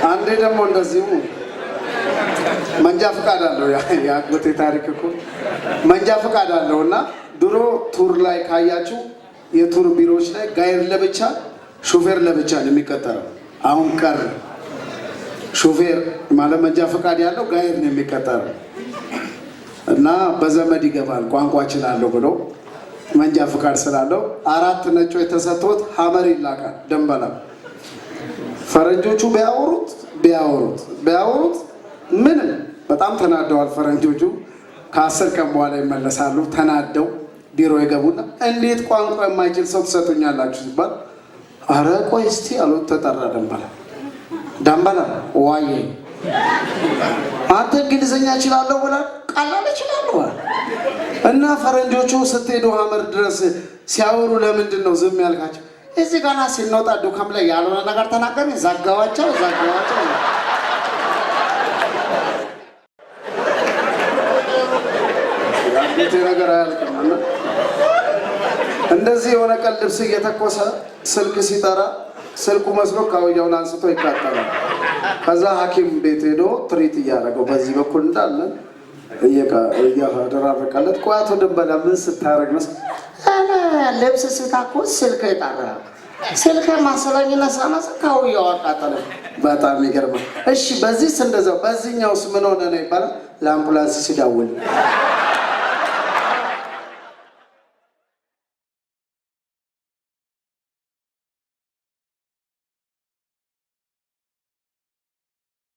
አንዴ ደግሞ እንደዚሁ መንጃ ፈቃድ አለው ያጎቴ ታሪክ እኮ መንጃ ፈቃድ አለውና ድሮ ቱር ላይ ካያችሁ የቱር ቢሮዎች ላይ ጋይር ለብቻ ሾፌር ለብቻ ነው የሚቀጠረው አሁን ቀር ሾፌር ማለት መንጃ ፈቃድ ያለው ጋይር ነው የሚቀጠረው እና በዘመድ ይገባል ቋንቋ ይችላልው ብሎ መንጃ ፈቃድ ስላለው አራት ነጮች ተሰጥቶት ሐመር ይላካል ደንበላ ፈረንጆቹ ቢያወሩት ምን በጣም ተናደዋል ፈረንጆቹ ከ10 ቀን በኋላ ይመለሳሉ ተናደው ቢሮ ይገቡና እንዴት ቋንቋ የማይችል ሰው ተሰጥቶኛላችሁ ሲባል አረ ቆይ እስቲ አሉት ተጠራ ደንበላ ዋዬ አንተ እንግሊዘኛ ይችላልው ብላ ቃላል ይችላልው እና ፈረንጆቹ ስትሄዱ ሐመር ድረስ ሲያወሩ ለምንድን ነው ዝም ያልካቸው እዚህ ጋር ሲንወጣ ዱካም ላይ ያልሆነ ነገር ተናገረ ዘጋዋቸው ያንተ ነገር አያልቅምና እንደዚህ የሆነ ቀን ልብስ እየተኮሰ ስልክ ሲጠራ ስልኩ መስሎ ካውያውን አንስቶ ይካተላል ከዛ ሐኪም ቤት ሄዶ ትሪት ያደረገው በዚህ በኩል እንዳለ እያደረቀለት ቋቶ ደንበላ ምን ስታረግ ነው አለ ልብስ ሲታኮስ ስልክ ይጣራ ስልክ ማሰላኝና ሳማሰካው ያወጣጣለ በጣም ይገርማል እሺ በዚህ እንደዛው በዚህኛውስ ምን ሆነ ነው ይባላል ለአምቡላንስ ሲደውል